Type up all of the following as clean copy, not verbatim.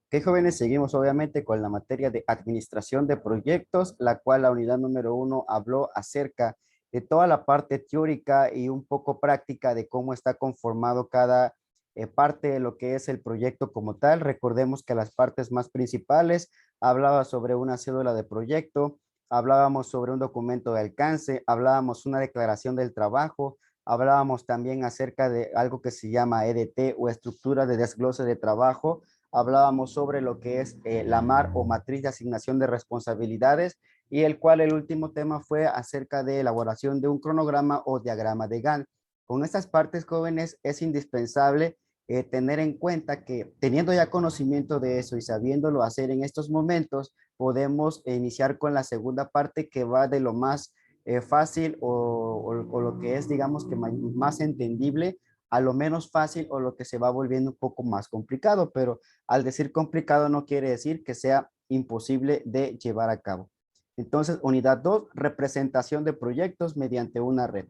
Ok, jóvenes, seguimos obviamente con la materia de administración de proyectos, la cual la unidad número 1 habló acerca de toda la parte teórica y un poco práctica de cómo está conformado cada parte de lo que es el proyecto como tal. Recordemos que las partes más principales hablaba sobre una cédula de proyecto, hablábamos sobre un documento de alcance, hablábamos una declaración del trabajo, hablábamos también acerca de algo que se llama EDT o estructura de desglose de trabajo. Hablábamos sobre lo que es la MAR o matriz de asignación de responsabilidades, y el último tema fue acerca de elaboración de un cronograma o diagrama de Gantt. Con estas partes, jóvenes, es indispensable tener en cuenta que teniendo ya conocimiento de eso y sabiéndolo hacer en estos momentos, podemos iniciar con la segunda parte, que va de lo más fácil o lo que es, digamos, que más entendible a lo menos fácil, o lo que se va volviendo un poco más complicado, pero al decir complicado no quiere decir que sea imposible de llevar a cabo. Entonces, unidad 2, representación de proyectos mediante una red.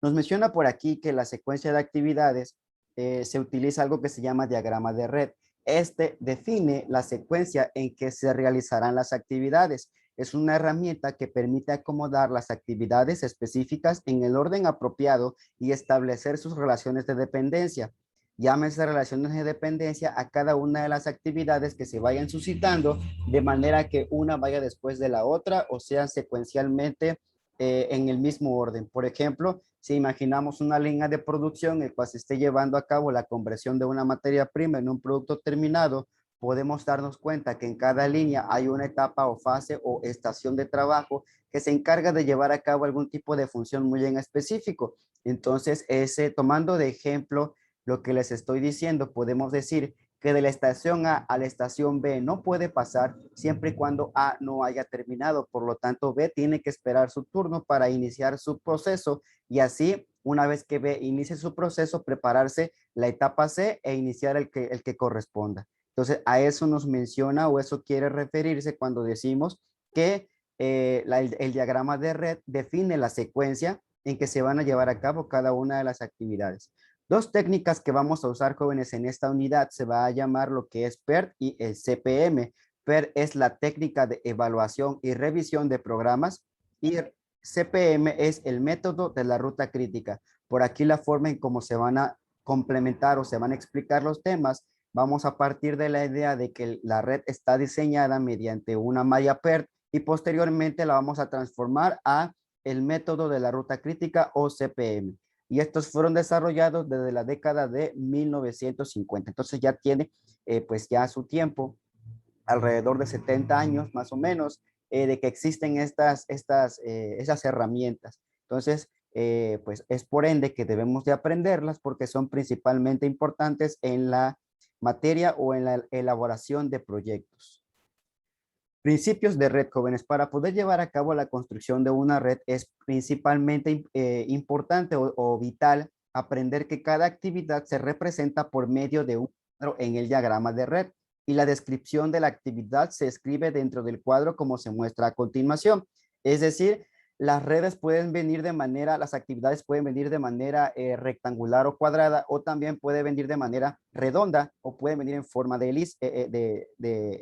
Nos menciona por aquí que la secuencia de actividades se utiliza algo que se llama diagrama de red. Este define la secuencia en que se realizarán las actividades. Es una herramienta que permite acomodar las actividades específicas en el orden apropiado y establecer sus relaciones de dependencia. Llámese relaciones de dependencia a cada una de las actividades que se vayan suscitando, de manera que una vaya después de la otra o sean secuencialmente en el mismo orden. Por ejemplo, si imaginamos una línea de producción en la cual se esté llevando a cabo la conversión de una materia prima en un producto terminado, podemos darnos cuenta que en cada línea hay una etapa o fase o estación de trabajo que se encarga de llevar a cabo algún tipo de función muy en específico. Entonces, tomando de ejemplo lo que les estoy diciendo, podemos decir que de la estación A a la estación B no puede pasar siempre y cuando A no haya terminado. Por lo tanto, B tiene que esperar su turno para iniciar su proceso, y así, una vez que B inicie su proceso, prepararse la etapa C e iniciar el que corresponda. Entonces, a eso nos menciona, o eso quiere referirse cuando decimos que el diagrama de red define la secuencia en que se van a llevar a cabo cada una de las actividades. Dos técnicas que vamos a usar, jóvenes, en esta unidad se va a llamar lo que es PERT y el CPM. PERT es la técnica de evaluación y revisión de programas, y CPM es el método de la ruta crítica. Por aquí la forma en cómo se van a complementar o se van a explicar los temas, vamos a partir de la idea de que la red está diseñada mediante una malla PERT, y posteriormente la vamos a transformar a el método de la ruta crítica o CPM. Y estos fueron desarrollados desde la década de 1950. Entonces ya tiene pues ya su tiempo, alrededor de 70 años más o menos, de que existen esas herramientas. Entonces, pues es por ende que debemos de aprenderlas, porque son principalmente importantes en la materia o en la elaboración de proyectos. Principios de red, jóvenes. Para poder llevar a cabo la construcción de una red es principalmente importante o vital aprender que cada actividad se representa por medio de un cuadro en el diagrama de red, y la descripción de la actividad se escribe dentro del cuadro como se muestra a continuación. Es decir, las actividades pueden venir de manera rectangular o cuadrada, o también puede venir de manera redonda, o puede venir en forma de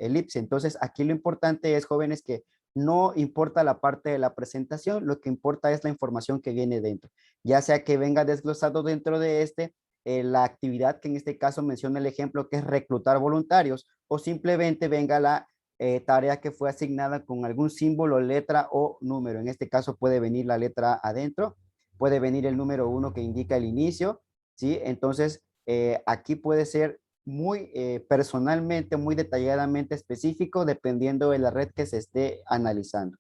elipse. Entonces, aquí lo importante es, jóvenes, que no importa la parte de la presentación, lo que importa es la información que viene dentro, ya sea que venga desglosado dentro de la actividad que en este caso menciona el ejemplo, que es reclutar voluntarios, o simplemente venga la tarea que fue asignada con algún símbolo, letra o número. En este caso puede venir la letra adentro, puede venir el número 1 que indica el inicio, ¿sí? Entonces, aquí puede ser muy personalmente, muy detalladamente específico, dependiendo de la red que se esté analizando.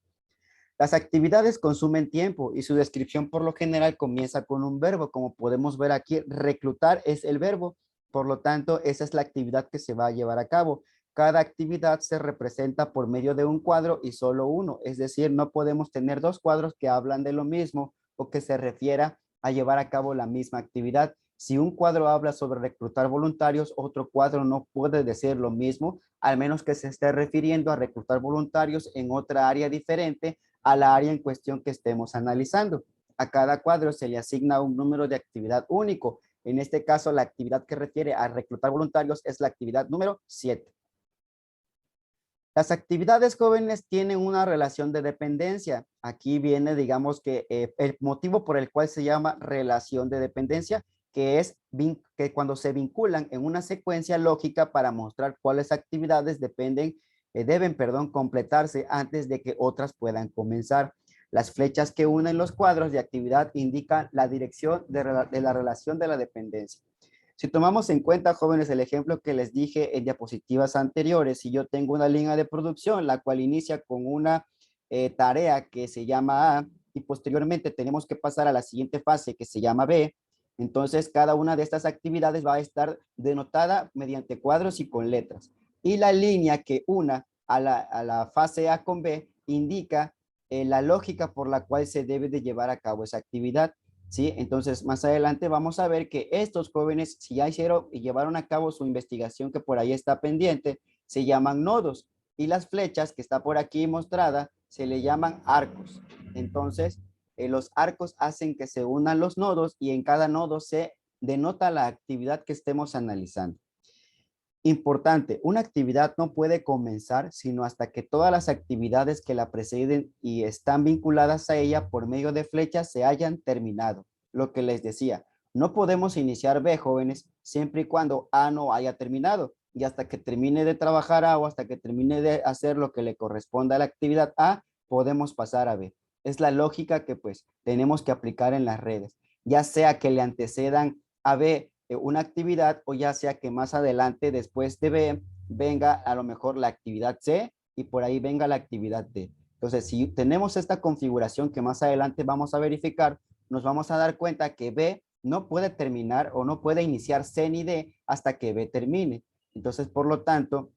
Las actividades consumen tiempo, y su descripción por lo general comienza con un verbo. Como podemos ver aquí, reclutar es el verbo. Por lo tanto, esa es la actividad que se va a llevar a cabo. Cada actividad se representa por medio de un cuadro y solo uno. Es decir, no podemos tener dos cuadros que hablan de lo mismo o que se refiera a llevar a cabo la misma actividad. Si un cuadro habla sobre reclutar voluntarios, otro cuadro no puede decir lo mismo, al menos que se esté refiriendo a reclutar voluntarios en otra área diferente a la área en cuestión que estemos analizando. A cada cuadro se le asigna un número de actividad único. En este caso, la actividad que refiere a reclutar voluntarios es la actividad número 7. Las actividades jóvenes tienen una relación de dependencia. Aquí viene, digamos que el motivo por el cual se llama relación de dependencia, que es que cuando se vinculan en una secuencia lógica para mostrar cuáles actividades deben, completarse antes de que otras puedan comenzar. Las flechas que unen los cuadros de actividad indican la dirección de la relación de la dependencia. Si tomamos en cuenta, jóvenes, el ejemplo que les dije en diapositivas anteriores, si yo tengo una línea de producción, la cual inicia con una tarea que se llama A y posteriormente tenemos que pasar a la siguiente fase que se llama B, entonces cada una de estas actividades va a estar denotada mediante cuadros y con letras. Y la línea que una a la fase A con B indica la lógica por la cual se debe de llevar a cabo esa actividad. ¿Sí? Entonces, más adelante vamos a ver que estos jóvenes, si ya hicieron y llevaron a cabo su investigación que por ahí está pendiente, se llaman nodos y las flechas que está por aquí mostrada se le llaman arcos. Entonces, los arcos hacen que se unan los nodos y en cada nodo se denota la actividad que estemos analizando. Importante, una actividad no puede comenzar sino hasta que todas las actividades que la preceden y están vinculadas a ella por medio de flechas se hayan terminado. Lo que les decía, no podemos iniciar B, jóvenes, siempre y cuando A no haya terminado. Y hasta que termine de trabajar A o hasta que termine de hacer lo que le corresponda a la actividad A, podemos pasar a B. Es la lógica que pues tenemos que aplicar en las redes. Ya sea que le antecedan a B una actividad o ya sea que más adelante después de B venga a lo mejor la actividad C y por ahí venga la actividad D. Entonces, si tenemos esta configuración que más adelante vamos a verificar, nos vamos a dar cuenta que B no puede terminar o no puede iniciar C ni D hasta que B termine. Entonces, por lo tanto,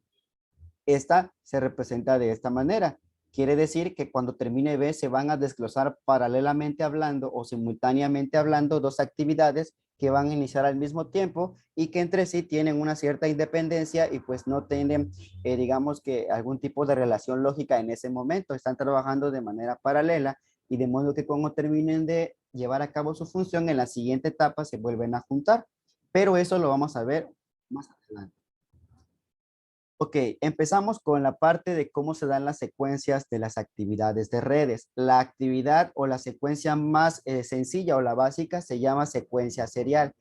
esta se representa de esta manera. Quiere decir que cuando termine B se van a desglosar paralelamente hablando o simultáneamente hablando dos actividades que van a iniciar al mismo tiempo y que entre sí tienen una cierta independencia y pues no tienen, digamos que algún tipo de relación lógica en ese momento. Están trabajando de manera paralela y de modo que cuando terminen de llevar a cabo su función en la siguiente etapa se vuelven a juntar. Pero eso lo vamos a ver más adelante. Ok, empezamos con la parte de cómo se dan las secuencias de las actividades de redes. La actividad o la secuencia más sencilla o la básica se llama secuencia serial,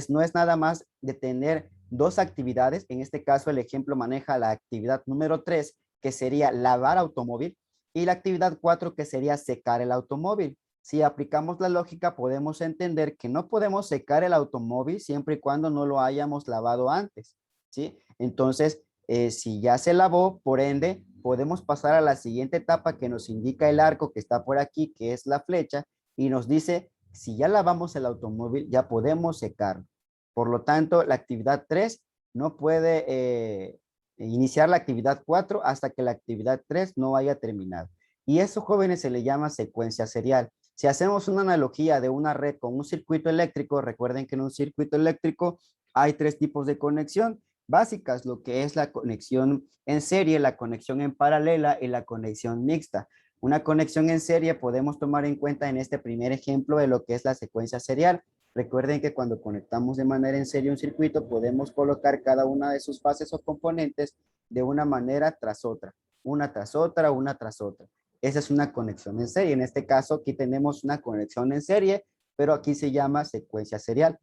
no es nada más de tener dos actividades. En este caso, el ejemplo maneja la actividad número 3, que sería lavar automóvil, y la actividad 4, que sería secar el automóvil. Si aplicamos la lógica, podemos entender que no podemos secar el automóvil siempre y cuando no lo hayamos lavado antes, ¿sí? Entonces, si ya se lavó, por ende, podemos pasar a la siguiente etapa que nos indica el arco que está por aquí, que es la flecha, y nos dice, si ya lavamos el automóvil, ya podemos secarlo. Por lo tanto, la actividad 3 no puede iniciar la actividad 4 hasta que la actividad 3 no haya terminado. Y eso, jóvenes, se le llama secuencia serial. Si hacemos una analogía de una red con un circuito eléctrico, recuerden que en un circuito eléctrico hay tres tipos de conexión básicas, lo que es la conexión en serie, la conexión en paralela y la conexión mixta. Una conexión en serie podemos tomar en cuenta en este primer ejemplo de lo que es la secuencia serial. Recuerden que cuando conectamos de manera en serie un circuito, podemos colocar cada una de sus fases o componentes de una manera tras otra, una tras otra, una tras otra. Esa es una conexión en serie. En este caso, aquí tenemos una conexión en serie, pero aquí se llama secuencia serial.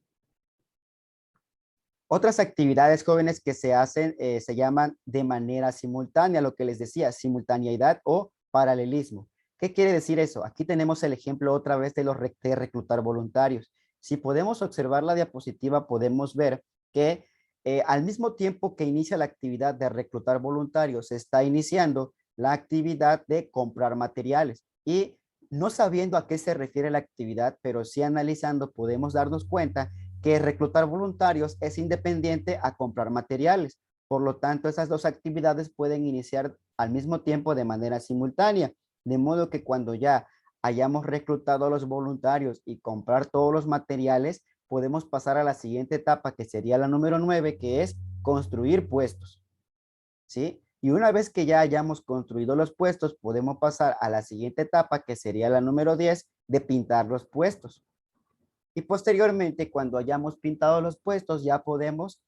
Otras actividades jóvenes que se hacen se llaman de manera simultánea, lo que les decía, simultaneidad o paralelismo. ¿Qué quiere decir eso? Aquí tenemos el ejemplo otra vez de reclutar voluntarios. Si podemos observar la diapositiva, podemos ver que al mismo tiempo que inicia la actividad de reclutar voluntarios, se está iniciando la actividad de comprar materiales. Y no sabiendo a qué se refiere la actividad, pero sí analizando, podemos darnos cuenta que reclutar voluntarios es independiente a comprar materiales. Por lo tanto, esas dos actividades pueden iniciar al mismo tiempo de manera simultánea, de modo que cuando ya hayamos reclutado a los voluntarios y comprar todos los materiales, podemos pasar a la siguiente etapa, que sería la número 9, que es construir puestos, ¿sí? Y una vez que ya hayamos construido los puestos, podemos pasar a la siguiente etapa, que sería la número 10, de pintar los puestos. Y posteriormente, cuando hayamos pintado los puestos, ya podemos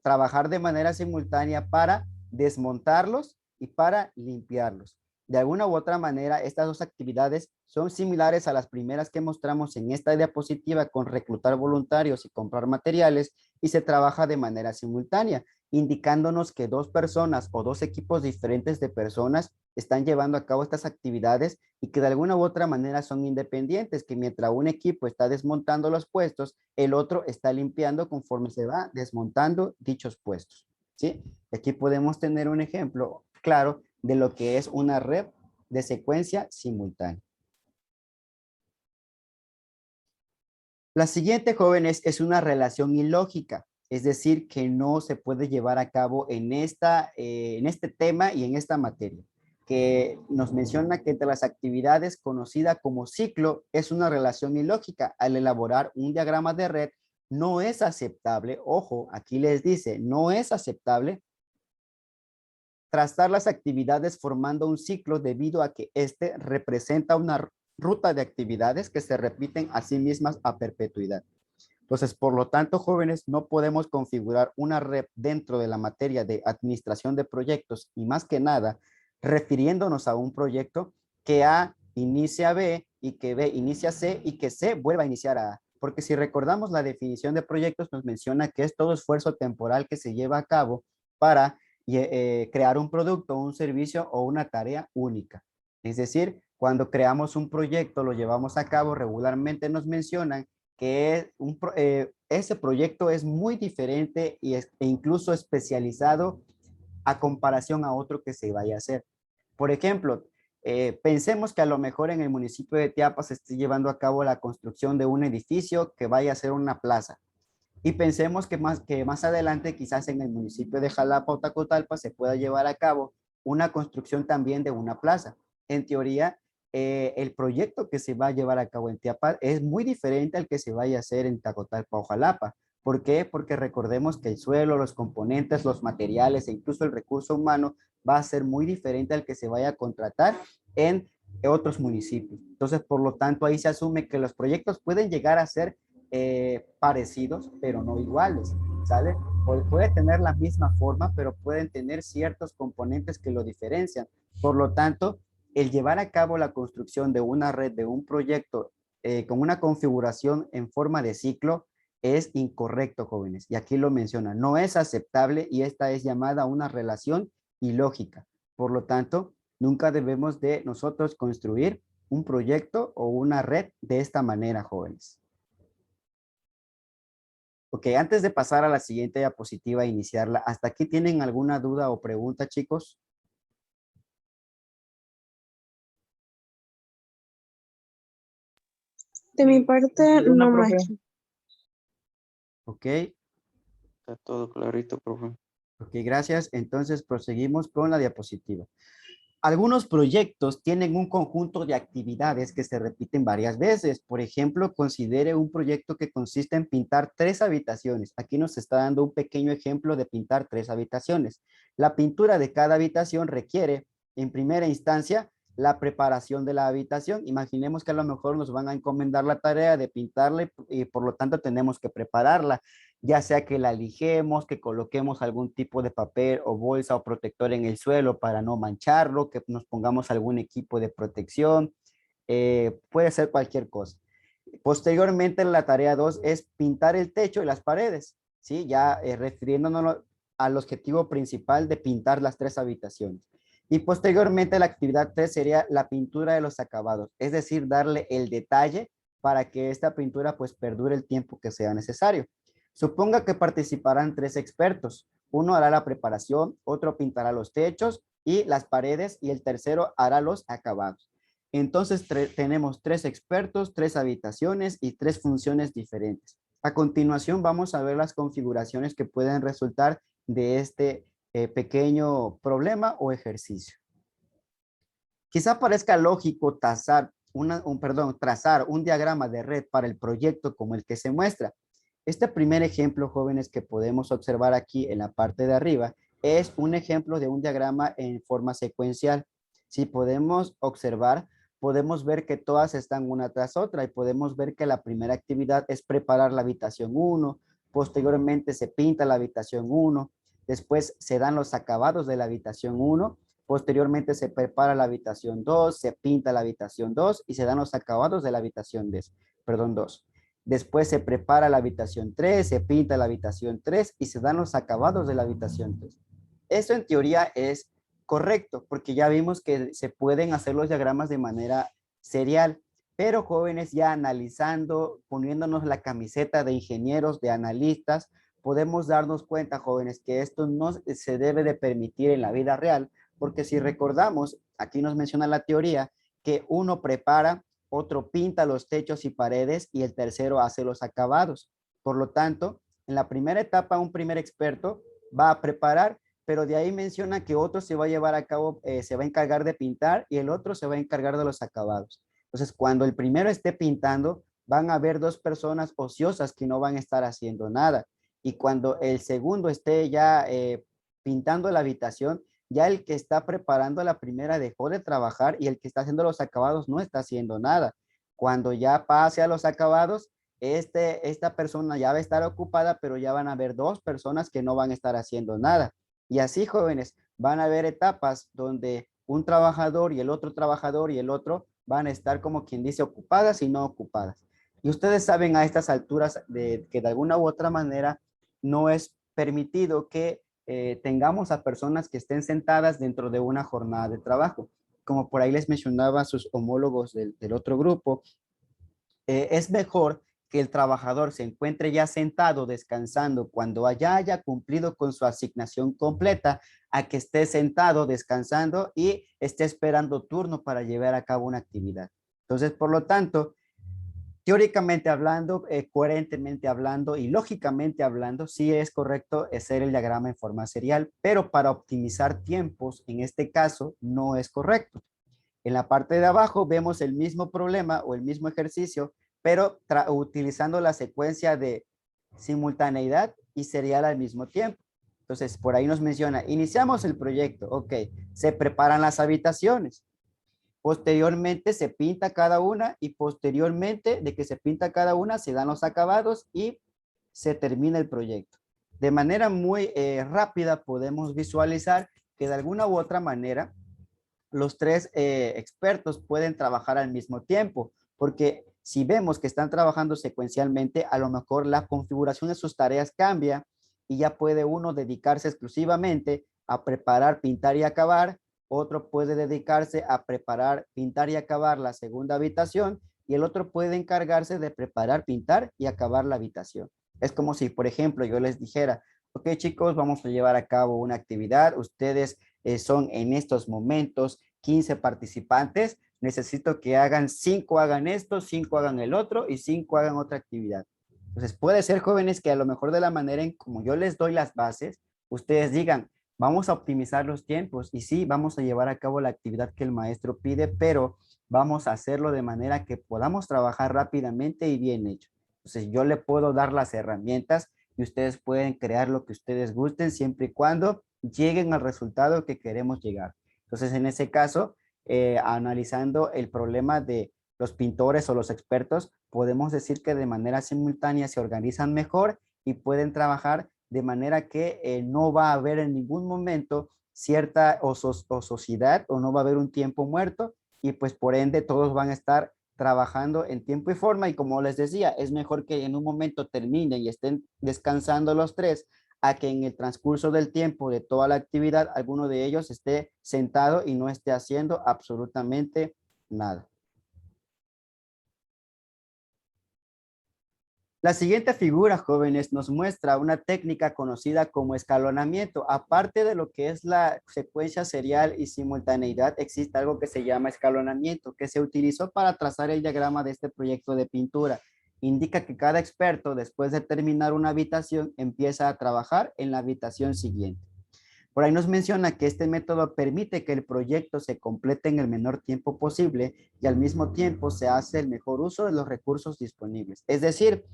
trabajar de manera simultánea para desmontarlos y para limpiarlos. De alguna u otra manera, estas dos actividades son similares a las primeras que mostramos en esta diapositiva con reclutar voluntarios y comprar materiales, y se trabaja de manera simultánea, indicándonos que dos personas o dos equipos diferentes de personas están llevando a cabo estas actividades y que de alguna u otra manera son independientes, que mientras un equipo está desmontando los puestos, el otro está limpiando conforme se va desmontando dichos puestos, ¿sí? Aquí podemos tener un ejemplo claro de lo que es una red de secuencia simultánea. La siguiente, jóvenes, es una relación ilógica, es decir, que no se puede llevar a cabo en este tema y en esta materia, que nos menciona que entre las actividades conocida como ciclo es una relación ilógica. Al elaborar un diagrama de red, no es aceptable, ojo, aquí les dice, no es aceptable trazar las actividades formando un ciclo debido a que este representa una ruta de actividades que se repiten a sí mismas a perpetuidad. Entonces, por lo tanto, jóvenes, no podemos configurar una red dentro de la materia de administración de proyectos y más que nada, refiriéndonos a un proyecto que A inicia a B y que B inicia a C y que C vuelva a iniciar a A. Porque si recordamos la definición de proyectos, nos menciona que es todo esfuerzo temporal que se lleva a cabo para crear un producto, un servicio o una tarea única. Es decir, cuando creamos un proyecto, lo llevamos a cabo, regularmente nos mencionan que ese proyecto es muy diferente e incluso especializado a comparación a otro que se vaya a hacer. Por ejemplo, pensemos que a lo mejor en el municipio de Tiapas se esté llevando a cabo la construcción de un edificio que vaya a ser una plaza. Y pensemos que más adelante, quizás en el municipio de Jalapa o Tacotalpa, se pueda llevar a cabo una construcción también de una plaza. En teoría, el proyecto que se va a llevar a cabo en Tiapas es muy diferente al que se vaya a hacer en Tacotalpa o Jalapa. ¿Por qué? Porque recordemos que el suelo, los componentes, los materiales e incluso el recurso humano va a ser muy diferente al que se vaya a contratar en otros municipios. Entonces, por lo tanto, ahí se asume que los proyectos pueden llegar a ser parecidos, pero no iguales, ¿sale? Puede tener la misma forma, pero pueden tener ciertos componentes que lo diferencian. Por lo tanto, el llevar a cabo la construcción de una red, de un proyecto con una configuración en forma de ciclo, es incorrecto, jóvenes. Y aquí lo menciona, no es aceptable y esta es llamada una relación ilógica. Por lo tanto, nunca debemos de nosotros construir un proyecto o una red de esta manera, jóvenes. Ok, antes de pasar a la siguiente diapositiva e iniciarla, ¿hasta aquí tienen alguna duda o pregunta, chicos? De mi parte, Una, no, profe. maestro. Ok, Está todo clarito, profe. ok, gracias. Entonces proseguimos con la diapositiva. Algunos proyectos tienen un conjunto de actividades que se repiten varias veces. Por ejemplo, considere un proyecto que consiste en pintar 3 habitaciones. Aquí nos está dando un pequeño ejemplo de pintar 3 habitaciones. La pintura de cada habitación requiere, en primera instancia, la preparación de la habitación. Imaginemos que a lo mejor nos van a encomendar la tarea de pintarla y por lo tanto tenemos que prepararla, ya sea que la lijemos, que coloquemos algún tipo de papel o bolsa o protector en el suelo para no mancharlo, que nos pongamos algún equipo de protección, puede ser cualquier cosa. Posteriormente, la tarea 2 es pintar el techo y las paredes, ¿sí? Ya refiriéndonos al objetivo principal de pintar las 3 habitaciones. Y posteriormente, la actividad 3 sería la pintura de los acabados, es decir, darle el detalle para que esta pintura pues perdure el tiempo que sea necesario. Suponga que participarán 3 expertos. Uno hará la preparación, otro pintará los techos y las paredes y el tercero hará los acabados. Entonces tenemos 3 expertos, 3 habitaciones y 3 funciones diferentes. A continuación vamos a ver las configuraciones que pueden resultar de este pequeño problema o ejercicio. Quizá parezca lógico trazar un diagrama de red para el proyecto como el que se muestra. Este primer ejemplo, jóvenes, que podemos observar aquí en la parte de arriba, es un ejemplo de un diagrama en forma secuencial. Si podemos observar, podemos ver que todas están una tras otra y podemos ver que la primera actividad es preparar la habitación 1, posteriormente se pinta la habitación 1, después se dan los acabados de la habitación 1, Posteriormente se prepara la habitación 2, se pinta la habitación 2 y se dan los acabados de la habitación 2. Después se prepara la habitación 3, se pinta la habitación 3 y se dan los acabados de la habitación 3. Eso en teoría es correcto, porque ya vimos que se pueden hacer los diagramas de manera serial, pero jóvenes, ya analizando, poniéndonos la camiseta de ingenieros, de analistas, podemos darnos cuenta, jóvenes, que esto no se debe de permitir en la vida real, porque si recordamos, aquí nos menciona la teoría, que uno prepara, otro pinta los techos y paredes y el tercero hace los acabados. Por lo tanto, en la primera etapa, un primer experto va a preparar, pero de ahí menciona que otro se va a llevar a cabo, se va a encargar de pintar y el otro se va a encargar de los acabados. Entonces, cuando el primero esté pintando, van a haber dos personas ociosas que no van a estar haciendo nada. Y cuando el segundo esté ya pintando la habitación, ya el que está preparando la primera dejó de trabajar y el que está haciendo los acabados no está haciendo nada. Cuando ya pase a los acabados, esta persona ya va a estar ocupada, pero ya van a haber dos personas que no van a estar haciendo nada. Y así, jóvenes, van a haber etapas donde un trabajador y el otro trabajador y el otro van a estar, como quien dice, ocupadas y no ocupadas. Y ustedes saben a estas alturas que de alguna u otra manera no es permitido que tengamos a personas que estén sentadas dentro de una jornada de trabajo. Como por ahí les mencionaba sus homólogos del otro grupo, es mejor que el trabajador se encuentre ya sentado descansando cuando ya haya cumplido con su asignación completa, a que esté sentado descansando y esté esperando turno para llevar a cabo una actividad. Entonces, por lo tanto, teóricamente hablando, coherentemente hablando y lógicamente hablando, sí es correcto hacer el diagrama en forma serial, pero para optimizar tiempos, en este caso, no es correcto. En la parte de abajo vemos el mismo problema o el mismo ejercicio, pero utilizando la secuencia de simultaneidad y serial al mismo tiempo. Entonces, por ahí nos menciona, iniciamos el proyecto, ok, se preparan las habitaciones, posteriormente se pinta cada una y posteriormente de que se pinta cada una se dan los acabados y se termina el proyecto. De manera muy rápida podemos visualizar que de alguna u otra manera los tres expertos pueden trabajar al mismo tiempo, porque si vemos que están trabajando secuencialmente, a lo mejor la configuración de sus tareas cambia y ya puede uno dedicarse exclusivamente a preparar, pintar y acabar, otro puede dedicarse a preparar, pintar y acabar la segunda habitación y el otro puede encargarse de preparar, pintar y acabar la habitación. Es como si, por ejemplo, yo les dijera, ok chicos, vamos a llevar a cabo una actividad, ustedes son en estos momentos 15 participantes, necesito que hagan 5 hagan esto, 5 hagan el otro y 5 hagan otra actividad. Entonces puede ser, jóvenes, que a lo mejor de la manera en como yo les doy las bases, ustedes digan, vamos a optimizar los tiempos y sí, vamos a llevar a cabo la actividad que el maestro pide, pero vamos a hacerlo de manera que podamos trabajar rápidamente y bien hecho. Entonces yo le puedo dar las herramientas y ustedes pueden crear lo que ustedes gusten siempre y cuando lleguen al resultado que queremos llegar. Entonces, en ese caso, analizando el problema de los pintores o los expertos, podemos decir que de manera simultánea se organizan mejor y pueden trabajar de manera que no va a haber en ningún momento cierta ociosidad o no va a haber un tiempo muerto y pues por ende todos van a estar trabajando en tiempo y forma y como les decía, es mejor que en un momento terminen y estén descansando los tres a que en el transcurso del tiempo de toda la actividad alguno de ellos esté sentado y no esté haciendo absolutamente nada. La siguiente figura, jóvenes, nos muestra una técnica conocida como escalonamiento. Aparte de lo que es la secuencia serial y simultaneidad, existe algo que se llama escalonamiento, que se utilizó para trazar el diagrama de este proyecto de pintura. Indica que cada experto, después de terminar una habitación, empieza a trabajar en la habitación siguiente. Por ahí nos menciona que este método permite que el proyecto se complete en el menor tiempo posible y al mismo tiempo se hace el mejor uso de los recursos disponibles. Es decir,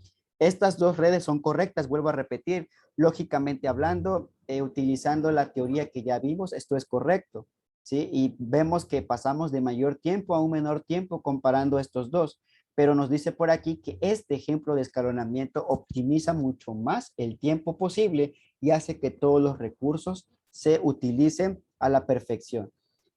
estas dos redes son correctas, vuelvo a repetir, lógicamente hablando, utilizando la teoría que ya vimos, esto es correcto, ¿sí? Y vemos que pasamos de mayor tiempo a un menor tiempo comparando estos dos, pero nos dice por aquí que este ejemplo de escalonamiento optimiza mucho más el tiempo posible y hace que todos los recursos se utilicen a la perfección.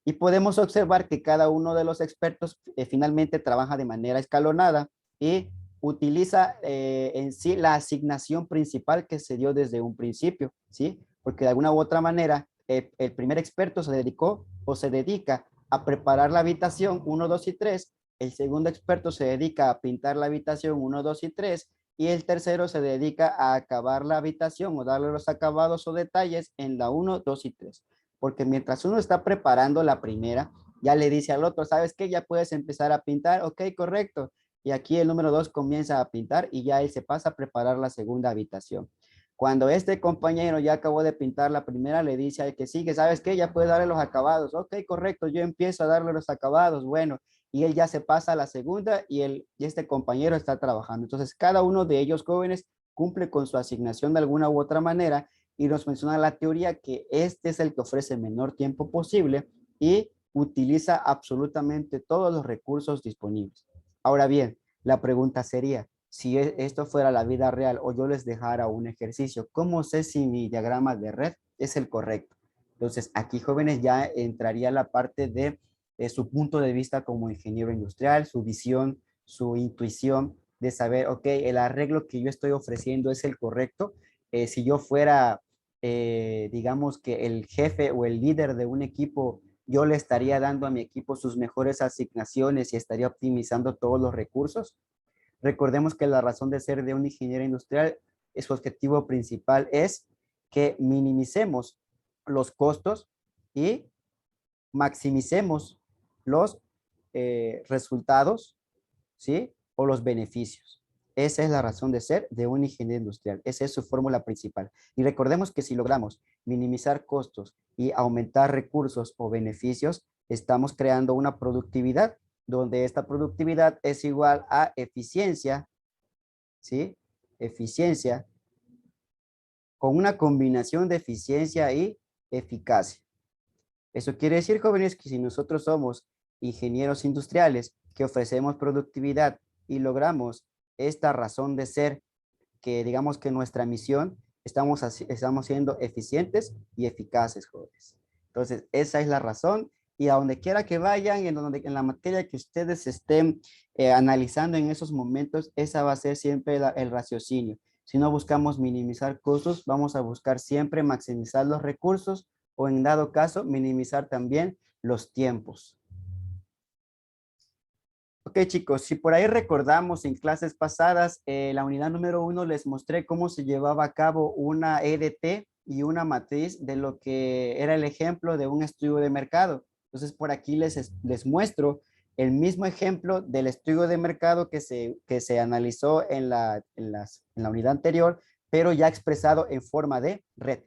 Y podemos observar que cada uno de los expertos finalmente trabaja de manera escalonada y utiliza en sí la asignación principal que se dio desde un principio, ¿sí? Porque de alguna u otra manera el primer experto se dedicó o se dedica a preparar la habitación 1, 2 y 3, el segundo experto se dedica a pintar la habitación 1, 2 y 3, y el tercero se dedica a acabar la habitación o darle los acabados o detalles en la 1, 2 y 3. Porque mientras uno está preparando la primera, ya le dice al otro, ¿sabes qué? Ya puedes empezar a pintar. Ok, correcto. Y aquí el número 2 comienza a pintar y ya él se pasa a preparar la segunda habitación. Cuando este compañero ya acabó de pintar la primera, le dice al que sigue, ¿sabes qué? Ya puedes darle los acabados. Ok, correcto, yo empiezo a darle los acabados. Bueno, y él ya se pasa a la segunda y este compañero está trabajando. Entonces, cada uno de ellos jóvenes cumple con su asignación de alguna u otra manera y nos menciona la teoría que este es el que ofrece el menor tiempo posible y utiliza absolutamente todos los recursos disponibles. Ahora bien, la pregunta sería, si esto fuera la vida real o yo les dejara un ejercicio, ¿cómo sé si mi diagrama de red es el correcto? Entonces, aquí jóvenes ya entraría la parte de su punto de vista como ingeniero industrial, su visión, su intuición de saber, ok, el arreglo que yo estoy ofreciendo es el correcto. Si yo fuera, digamos que el jefe o el líder de un equipo, yo le estaría dando a mi equipo sus mejores asignaciones y estaría optimizando todos los recursos. Recordemos que la razón de ser de un ingeniero industrial, su objetivo principal es que minimicemos los costos y maximicemos los resultados, ¿sí? O los beneficios. Esa es la razón de ser de un ingeniero industrial. Esa es su fórmula principal. Y recordemos que si logramos minimizar costos y aumentar recursos o beneficios, estamos creando una productividad donde esta productividad es igual a eficiencia, ¿sí? Eficiencia con una combinación de eficiencia y eficacia. Eso quiere decir, jóvenes, que si nosotros somos ingenieros industriales que ofrecemos productividad y logramos esta razón de ser, que digamos que nuestra misión, estamos siendo eficientes y eficaces, jóvenes. Entonces, esa es la razón y a donde quiera que vayan, en la materia que ustedes estén analizando en esos momentos, esa va a ser siempre el raciocinio. Si no buscamos minimizar costos, vamos a buscar siempre maximizar los recursos o en dado caso minimizar también los tiempos. Ok, chicos, si por ahí recordamos en clases pasadas, la unidad número 1 les mostré cómo se llevaba a cabo una EDT y una matriz de lo que era el ejemplo de un estudio de mercado. Entonces, por aquí les muestro el mismo ejemplo del estudio de mercado que se analizó en la unidad anterior, pero ya expresado en forma de red.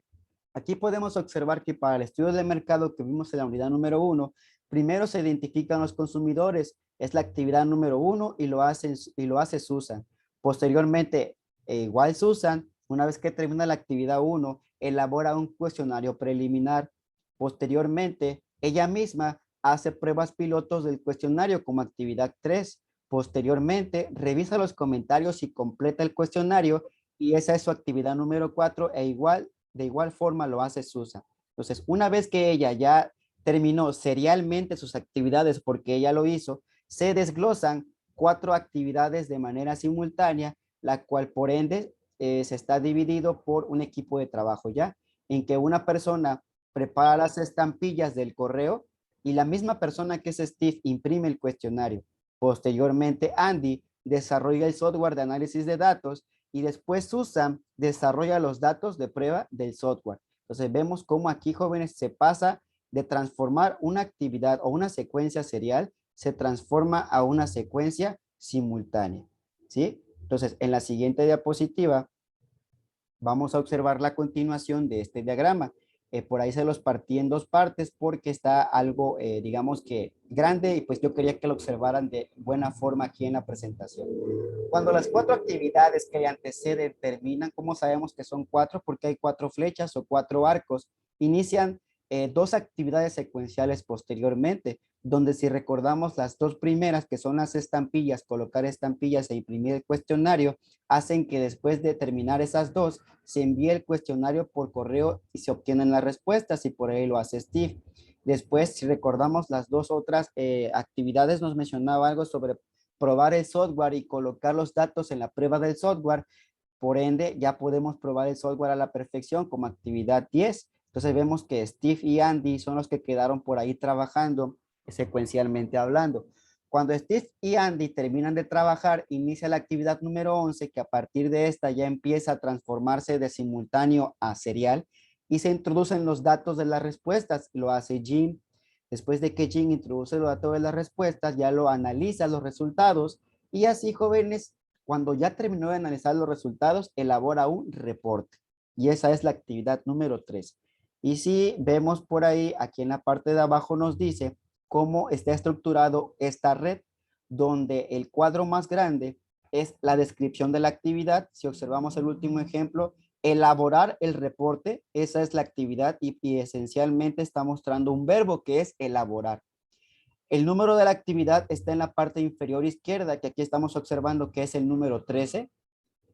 Aquí podemos observar que para el estudio de mercado que vimos en la unidad número 1, primero se identifican los consumidores, es la actividad número 1 y lo hace Susan. Posteriormente, igual Susan, una vez que termina la actividad 1, elabora un cuestionario preliminar. Posteriormente, ella misma hace pruebas pilotos del cuestionario como actividad 3. Posteriormente, revisa los comentarios y completa el cuestionario y esa es su actividad número 4 de igual forma lo hace Susan. Entonces, una vez que ella ya terminó serialmente sus actividades porque ella lo hizo, se desglosan 4 actividades de manera simultánea, la cual por ende se está dividido por un equipo de trabajo ya, en que una persona prepara las estampillas del correo y la misma persona que es Steve imprime el cuestionario. Posteriormente, Andy desarrolla el software de análisis de datos y después Susan desarrolla los datos de prueba del software. Entonces vemos cómo aquí, jóvenes, se pasa de transformar una actividad o una secuencia serial, se transforma a una secuencia simultánea, ¿sí? Entonces, en la siguiente diapositiva vamos a observar la continuación de este diagrama. Por ahí se los partí en dos partes porque está algo, digamos que grande y pues yo quería que lo observaran de buena forma aquí en la presentación. Cuando las 4 actividades que anteceden terminan, ¿cómo sabemos que son 4? Porque hay 4 flechas o 4 arcos. Inician 2 actividades secuenciales posteriormente, donde si recordamos las 2 primeras, que son las estampillas, colocar estampillas e imprimir el cuestionario, hacen que después de terminar esas 2, se envíe el cuestionario por correo y se obtienen las respuestas y por ahí lo hace Steve. Después, si recordamos las dos otras actividades, nos mencionaba algo sobre probar el software y colocar los datos en la prueba del software. Por ende, ya podemos probar el software a la perfección como actividad 10. Entonces vemos que Steve y Andy son los que quedaron por ahí trabajando secuencialmente hablando. Cuando Steve y Andy terminan de trabajar, inicia la actividad número 11, que a partir de esta ya empieza a transformarse de simultáneo a serial y se introducen los datos de las respuestas. Lo hace Jim. Después de que Jim introduce los datos de las respuestas, ya lo analiza los resultados y así, jóvenes, cuando ya terminó de analizar los resultados, elabora un reporte. Y esa es la actividad número 3. Y si vemos por ahí, aquí en la parte de abajo nos dice cómo está estructurado esta red, donde el cuadro más grande es la descripción de la actividad. Si observamos el último ejemplo, elaborar el reporte, esa es la actividad y esencialmente está mostrando un verbo que es elaborar. El número de la actividad está en la parte inferior izquierda, que aquí estamos observando que es el número 13.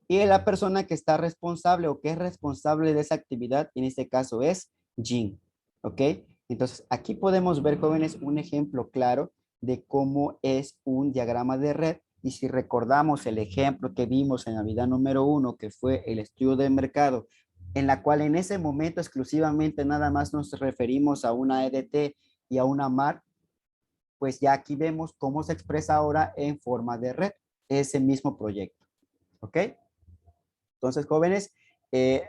Y la persona que está responsable o que es responsable de esa actividad, en este caso es Jean. ¿Ok? Entonces, aquí podemos ver, jóvenes, un ejemplo claro de cómo es un diagrama de red. Y si recordamos el ejemplo que vimos en la vida número 1, que fue el estudio de mercado, en la cual en ese momento exclusivamente nada más nos referimos a una EDT y a una MAR, pues ya aquí vemos cómo se expresa ahora en forma de red ese mismo proyecto. ¿Ok? Entonces, jóvenes, eh,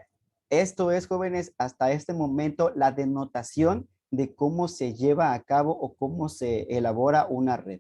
esto es, jóvenes, hasta este momento la denotación de cómo se lleva a cabo o cómo se elabora una red.